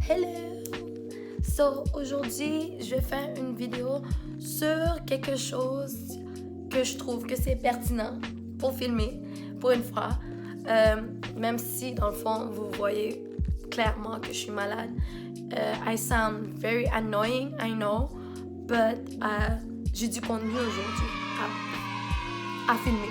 Hello! So, aujourd'hui, je vais faire une vidéo sur quelque chose que je trouve que c'est pertinent pour filmer, pour une fois. Même si, dans le fond, vous voyez clairement que je suis malade. I sound very annoying, I know, but j'ai du contenu aujourd'hui à filmer.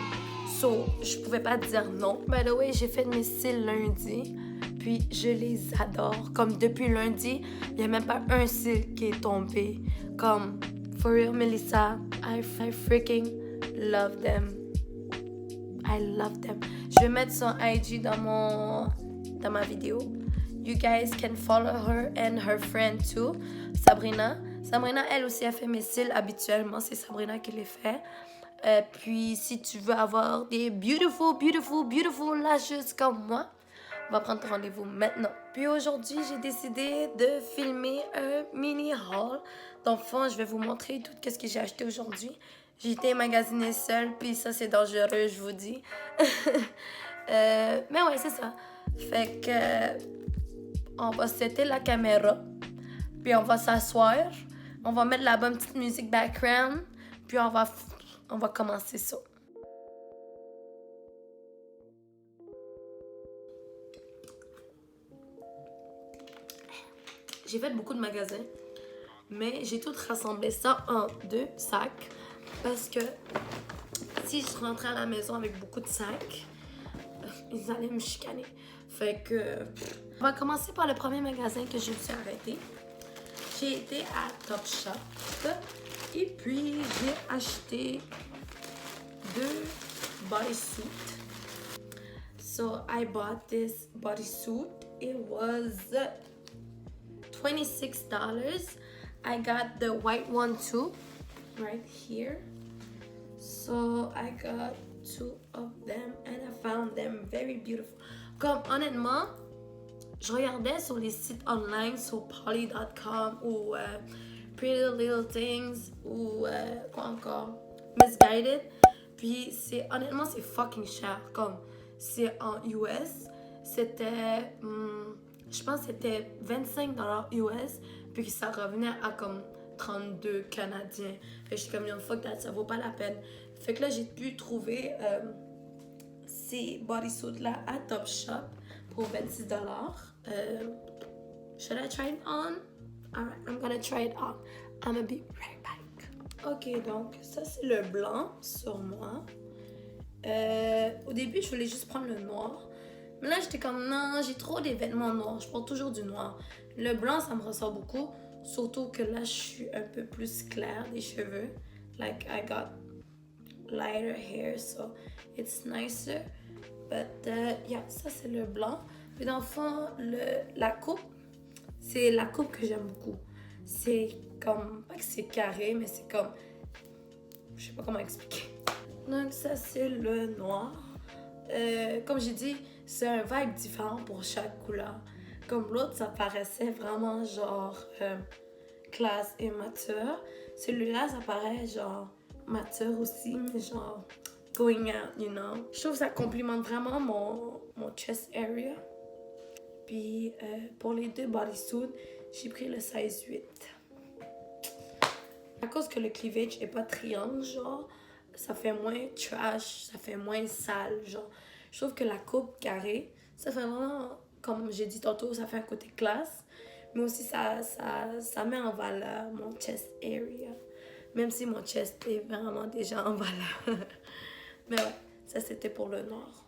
So, je pouvais pas dire non. By the way, j'ai fait mes cils lundi. Puis je les adore. Comme depuis lundi, il n'y a même pas un cil qui est tombé. Comme, for real, Melissa, I freaking love them. I love them. Je vais mettre son IG dans ma vidéo. You guys can follow her and her friend too, Sabrina. Sabrina, elle aussi, a fait mes cils habituellement. C'est Sabrina qui les fait. Puis, si tu veux avoir des beautiful lashes comme moi, on va prendre rendez-vous maintenant. Puis aujourd'hui, j'ai décidé de filmer un mini haul. Dans le fond, je vais vous montrer tout ce que j'ai acheté aujourd'hui. J'ai été magasiner seule, puis ça, c'est dangereux, je vous dis. Mais ouais, c'est ça. Fait que on va setter la caméra, puis on va s'asseoir. On va mettre la bonne petite musique background, puis on va commencer ça. J'ai fait beaucoup de magasins, mais j'ai tout rassemblé ça en 2 sacs parce que si je rentrais à la maison avec beaucoup de sacs, ils allaient me chicaner. Fait que on va commencer par le premier magasin que je me suis arrêtée. J'ai été à Topshop et puis j'ai acheté 2 bodysuits. So I bought this bodysuit. It was $26. I got the white one too, right here. So I got 2 of them and I found them very beautiful. Comme honnêtement, je regardais sur les sites online, sur Polly.com ou Pretty Little Things ou quoi encore, Misguided. Puis honnêtement, c'est fucking cher. Comme c'est en US, c'était je pense que c'était 25$ US, puis ça revenait à comme 32 canadiens. Fait que j'étais comme, fuck that, ça vaut pas la peine. Fait que là, j'ai pu trouver ces bodysuits-là à Topshop pour $26. Should I try it on? Alright, I'm gonna try it on. I'm gonna be right back. Ok, donc ça, c'est le blanc sur moi. Au début, je voulais juste prendre le noir. Mais là, j'étais comme, non, j'ai trop des vêtements noirs. Je porte toujours du noir. Le blanc, ça me ressort beaucoup. Surtout que là, je suis un peu plus claire des cheveux. Like, I got lighter hair, so it's nicer. But, yeah, ça, c'est le blanc. Puis dans le fond, la coupe, c'est la coupe que j'aime beaucoup. C'est comme, pas que c'est carré, mais c'est comme, je sais pas comment expliquer. Donc, ça, c'est le noir. Comme j'ai dit, c'est un vibe différent pour chaque couleur. Comme l'autre, ça paraissait vraiment genre classe et mature. Celui-là, ça paraît genre mature aussi, mais genre going out, you know. Je trouve que ça complimente vraiment mon chest area. Puis pour les 2 bodysuits, j'ai pris le size 8. À cause que le cleavage est pas triangle, genre, ça fait moins trash, ça fait moins sale, genre. Je trouve que la coupe carrée, ça fait vraiment, comme j'ai dit tantôt, ça fait un côté classe, mais aussi ça met en valeur mon chest area. Même si mon chest est vraiment déjà en valeur. Mais ouais, ça c'était pour le noir.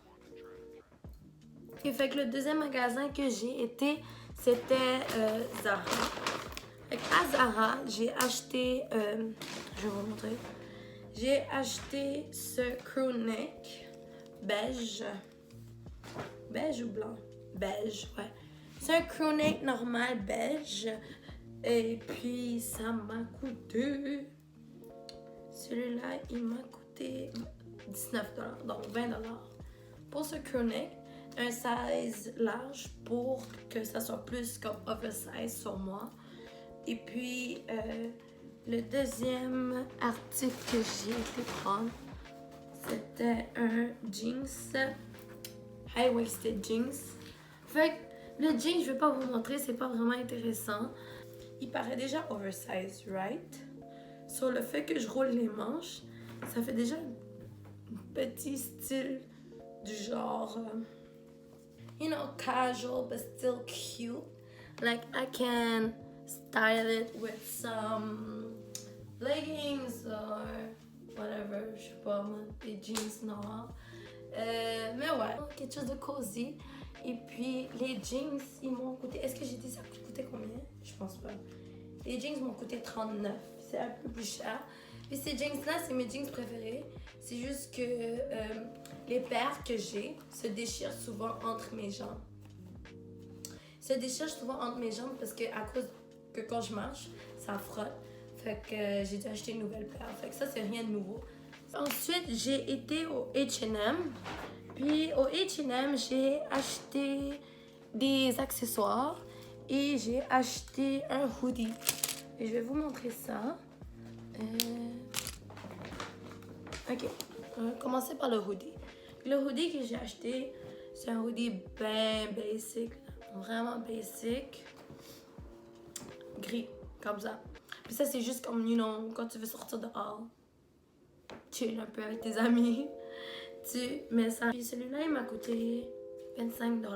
Et fait que le deuxième magasin que j'ai été, c'était Zara. Fait à Zara, j'ai acheté, je vais vous montrer. J'ai acheté ce crew neck beige. Beige ou blanc? Beige, ouais. C'est un crew neck normal beige. Et puis, ça m'a coûté... Celui-là, il m'a coûté $19, donc $20. Pour ce crew neck, un size large pour que ça soit plus comme oversize sur moi. Et puis, le deuxième article que j'ai été prendre, c'était un jeans, high-waisted jeans. Fait que Le jean, je vais pas vous montrer, c'est pas vraiment intéressant. Il paraît déjà oversized, right? Sur le fait que je roule les manches, ça fait déjà un petit style du genre, you know, casual but still cute. Like I can style it with some leggings or whatever, je sais pas moi, des jeans noirs. Mais ouais, quelque chose de cozy. Et puis les jeans, ils m'ont coûté. Est-ce que j'ai dit ça coûtait combien? Je pense pas. Les jeans m'ont coûté 39. C'est un peu plus cher. Puis ces jeans-là, c'est mes jeans préférés. C'est juste que les paires que j'ai se déchirent souvent entre mes jambes. Se déchirent souvent entre mes jambes parce que à cause que quand je marche, ça frotte. Fait que j'ai dû acheter une nouvelle paire. Fait que ça, c'est rien de nouveau. Ensuite, j'ai été au H&M. Puis au H&M, j'ai acheté des accessoires et j'ai acheté un hoodie. Et je vais vous montrer ça. Ok, on va commencer par le hoodie. Le hoodie que j'ai acheté, c'est un hoodie bien basic, vraiment basic. Gris, comme ça. Puis ça, c'est juste comme, you know, quand tu veux sortir dehors, chill un peu avec tes amis, tu mets ça. Puis celui-là, il m'a coûté 25 $.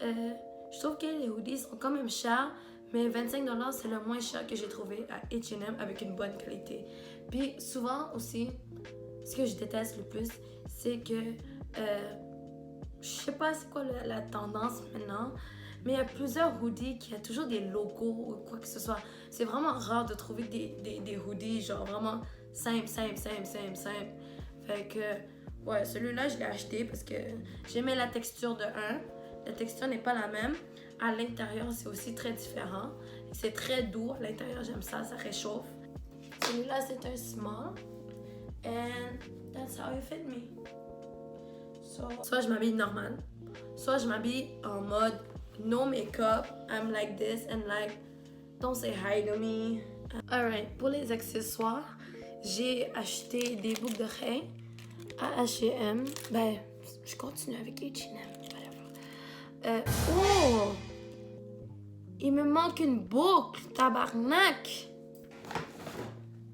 Je trouve que les hoodies sont quand même chers, mais 25 $, c'est le moins cher que j'ai trouvé à H&M avec une bonne qualité. Puis souvent aussi, ce que je déteste le plus, c'est que je sais pas c'est quoi la tendance maintenant, mais il y a plusieurs hoodies qui a toujours des logos ou quoi que ce soit. C'est vraiment rare de trouver des hoodies genre vraiment simple. Fait que, ouais, celui-là, je l'ai acheté parce que j'aimais la texture de un. La texture n'est pas la même. À l'intérieur, c'est aussi très différent. C'est très doux. À l'intérieur, j'aime ça, ça réchauffe. Celui-là, c'est un small. And that's how it fit me. So, soit je m'habille normal, soit je m'habille en mode no makeup, I'm like this and like don't say hi to me. Alright, pour les accessoires, j'ai acheté des boucles d'oreilles à H&M. Ben, je continue avec H&M, whatever. Oh! Il me manque une boucle, tabarnak!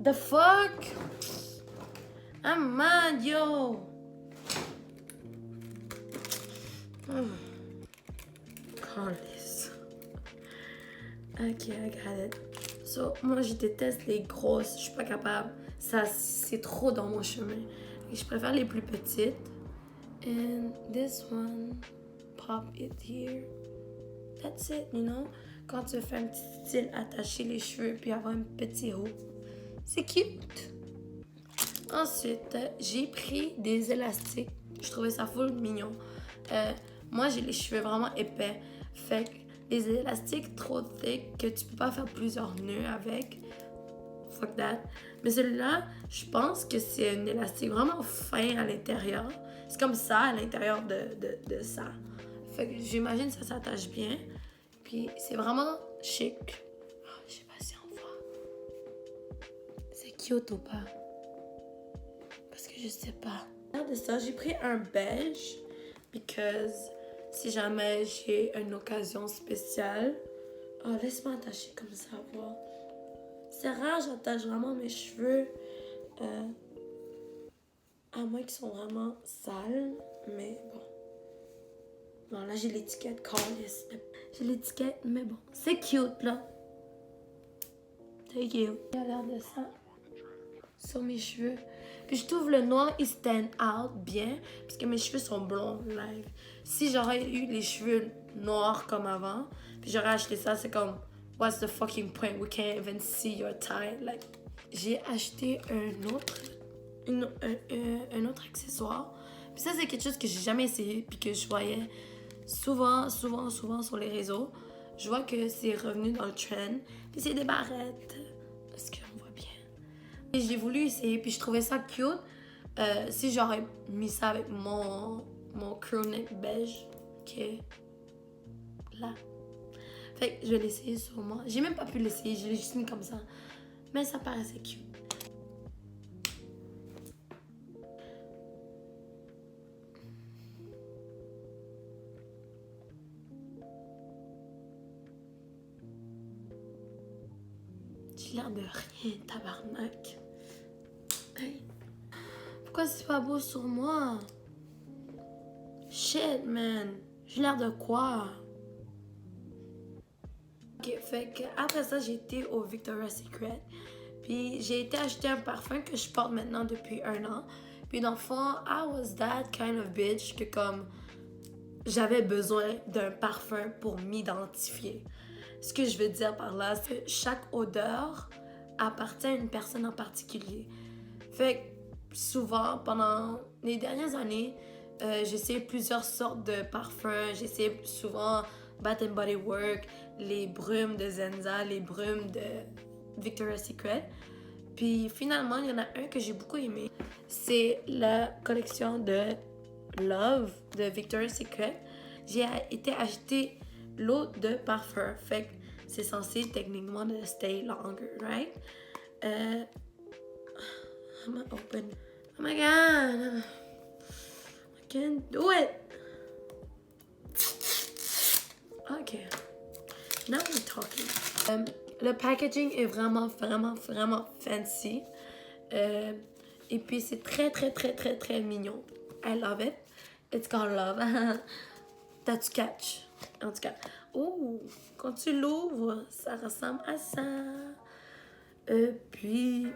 The fuck? I'm mad, yo! Call this. Ok, I got it. So, moi, je déteste les grosses. Je suis pas capable. Ça, c'est trop dans mon chemin. Et je préfère les plus petites. And this one, pop it here. That's it, you know? Quand tu fais un petit style, attacher les cheveux puis avoir un petit haut. C'est cute. Ensuite, j'ai pris des élastiques. Je trouvais ça full mignon. Moi, j'ai les cheveux vraiment épais. Fait que les élastiques trop thick que tu peux pas faire plusieurs nœuds avec. Fuck that. Mais celui-là, je pense que c'est un élastique vraiment fin à l'intérieur. C'est comme ça à l'intérieur de ça. Fait que j'imagine que ça s'attache bien. Puis c'est vraiment chic. Oh, je sais pas si on voit. C'est cute ou pas? Parce que je sais pas. Regarde ça, j'ai pris un beige. Because si jamais j'ai une occasion spéciale. Oh, laisse-moi attacher comme ça, voir. C'est rare, j'attache vraiment mes cheveux. À moins qu'ils sont vraiment sales. Mais bon. Bon, là, j'ai l'étiquette. J'ai l'étiquette, mais bon. C'est cute, là. C'est cute. Regarde ça. Sur mes cheveux. Puis je trouve le noir, il stand out bien. Parce que mes cheveux sont blonds, like. Si j'aurais eu les cheveux noirs comme avant, puis j'aurais acheté ça, c'est comme... What's the fucking point? We can't even see your tie. Like, j'ai acheté un autre accessoire. Puis ça, c'est quelque chose que j'ai jamais essayé, puis que je voyais souvent sur les réseaux. Je vois que c'est revenu dans le trend. Puis c'est des barrettes. Est-ce qu'on voit bien? Et j'ai voulu essayer, puis je trouvais ça cute. Si j'aurais mis ça avec mon crewneck beige, qui est là. Fait que je vais l'essayer sur moi. J'ai même pas pu l'essayer, je l'ai juste mis comme ça. Mais ça paraissait cute. j'ai l'air de rien, tabarnak. Hey. Pourquoi c'est pas beau sur moi? Shit, man. J'ai l'air de quoi? Ok, fait que après ça, j'ai été au Victoria's Secret. Puis j'ai été acheter un parfum que je porte maintenant depuis 1 an. Puis dans le fond, I was that kind of bitch que comme j'avais besoin d'un parfum pour m'identifier. Ce que je veux dire par là, c'est que chaque odeur appartient à une personne en particulier. Fait que souvent, pendant les dernières années, j'ai essayé plusieurs sortes de parfums. J'ai essayé souvent Bath and Body Works, les brumes de Zenza, les brumes de Victoria's Secret. Puis finalement, il y en a un que j'ai beaucoup aimé. C'est la collection de Love de Victoria's Secret. J'ai été acheter l'eau de parfum. Fait que c'est censé techniquement de stay longer, right? I'm gonna open. Oh my god! I can't do it! Okay. Now we're talking. Le packaging est vraiment fancy. Et puis c'est très mignon. I love it. It's called love. T'as-tu catch? En tout cas. Oh, quand tu l'ouvres, ça ressemble à ça. Puis...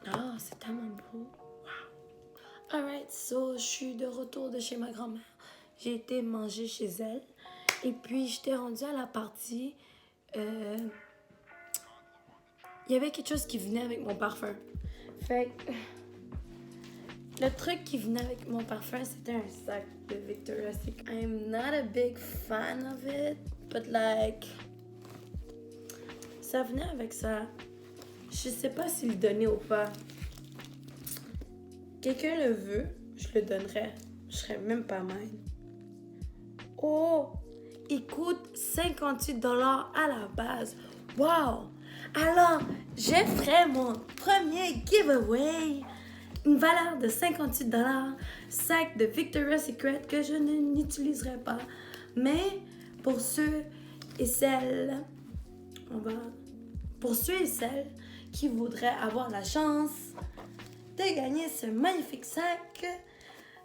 Ah, c'est tellement beau. Wow. Alright, so je suis de retour de chez ma grand-mère. J'ai été manger chez elle. Et puis, j'étais rendue à la partie. Il y avait quelque chose qui venait avec mon parfum. Fait que... Le truc qui venait avec mon parfum, c'était un sac de Victoria's Secret. I'm not a big fan of it, but like... Ça venait avec ça. Je sais pas s'il le donnait ou pas. Quelqu'un le veut, je le donnerais. Je serais même pas mal. Oh! Il coûte 58$ à la base. Wow! Alors, je ferai mon premier giveaway. Une valeur de 58$. Sac de Victoria's Secret que je n'utiliserai pas. Mais pour ceux et celles... Pour ceux et celles qui voudraient avoir la chance de gagner ce magnifique sac,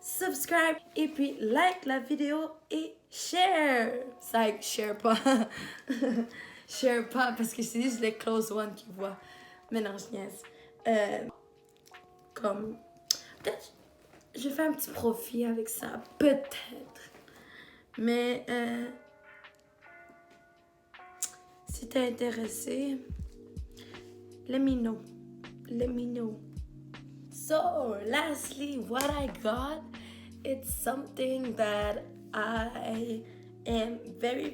subscribe et puis like la vidéo et share. Sac, share pas. Share pas parce que c'est juste les close ones qui voient. Mais non, je niaise. Comme, peut-être, je fais un petit profit avec ça. Peut-être. Mais, si t'es intéressé, let me know. Let me know. So, lastly, what I got, it's something that I am very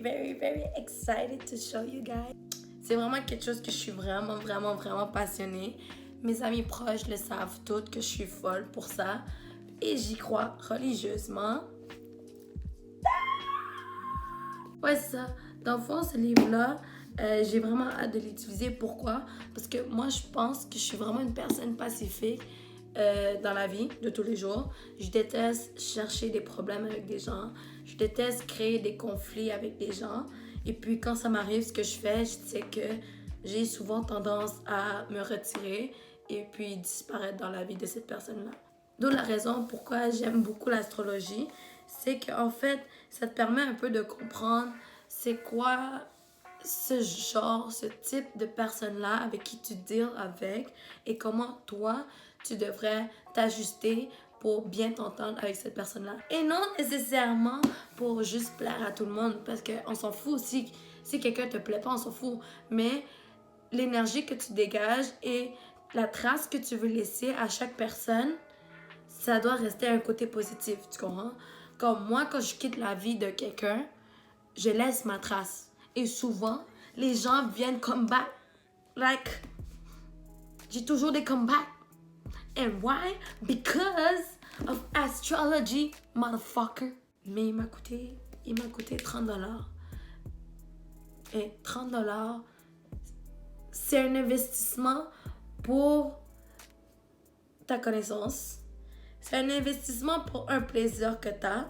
excited to show you guys. C'est vraiment quelque chose que je suis vraiment passionnée. Mes amis proches le savent toutes que je suis folle pour ça. Et j'y crois religieusement. Ouais, c'est ça. Dans le fond, ce livre-là, j'ai vraiment hâte de l'utiliser. Pourquoi? Parce que moi, je pense que je suis vraiment une personne pacifique dans la vie de tous les jours. Je déteste chercher des problèmes avec des gens. Je déteste créer des conflits avec des gens. Et puis, quand ça m'arrive, ce que je fais, je sais que j'ai souvent tendance à me retirer et puis disparaître dans la vie de cette personne-là. D'où la raison pourquoi j'aime beaucoup l'astrologie, c'est qu'en fait, ça te permet un peu de comprendre c'est quoi ce genre, ce type de personne-là avec qui tu deals avec et comment toi, tu devrais t'ajuster pour bien t'entendre avec cette personne-là. Et non nécessairement pour juste plaire à tout le monde, parce qu'on s'en fout si quelqu'un te plaît pas, on s'en fout. Mais l'énergie que tu dégages et la trace que tu veux laisser à chaque personne, ça doit rester un côté positif, tu comprends? Comme moi, quand je quitte la vie de quelqu'un, je laisse ma trace. Et souvent, les gens viennent come back. Like, j'ai toujours des comebacks. And why? Because of astrology, motherfucker. Mais il m'a coûté 30$. Et 30$, c'est un investissement pour ta connaissance. C'est un investissement pour un plaisir que tu as.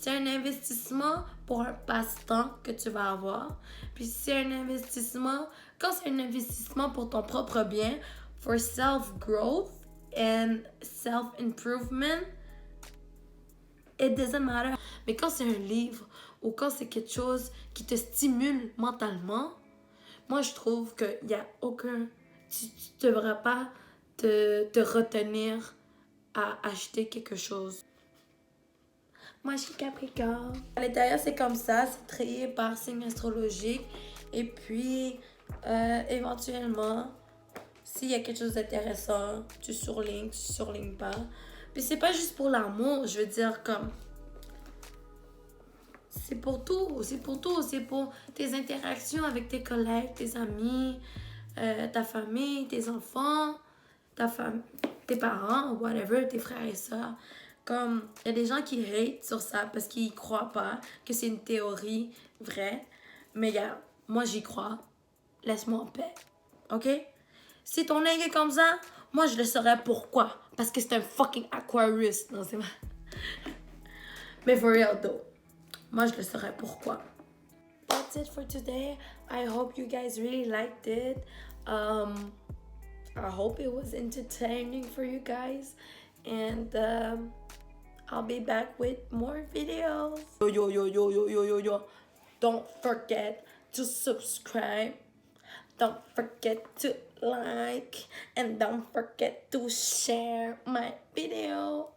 c'est un investissement pour un passe-temps que tu vas avoir. Puis c'est un investissement, quand c'est un investissement pour ton propre bien, for self-growth and self-improvement, it doesn't matter. Mais quand c'est un livre ou quand c'est quelque chose qui te stimule mentalement, moi je trouve qu'il n'y a aucun... Tu ne devrais pas te retenir à acheter quelque chose. Moi, je suis Capricorne. À l'intérieur, c'est comme ça. C'est trié par signe astrologique. Et puis, éventuellement, s'il y a quelque chose d'intéressant, tu surlignes pas. Puis, c'est pas juste pour l'amour. Je veux dire, comme... C'est pour tout. C'est pour tout. C'est pour tes interactions avec tes collègues, tes amis, ta famille, tes enfants, tes parents, whatever, tes frères et sœurs. Comme, il y a des gens qui hate sur ça parce qu'ils croient pas que c'est une théorie vraie. Mais regarde, moi j'y crois. Laisse-moi en paix. OK? Si ton œil est comme ça, moi je le saurais pourquoi. Parce que c'est un fucking Aquarius. Non, c'est vrai. Mais for real though. Moi je le saurais pourquoi. That's it for today. I hope you guys really liked it. I hope it was entertaining for you guys. And I'll be back with more videos. Yo. Don't forget to subscribe. Don't forget to like. And don't forget to share my video.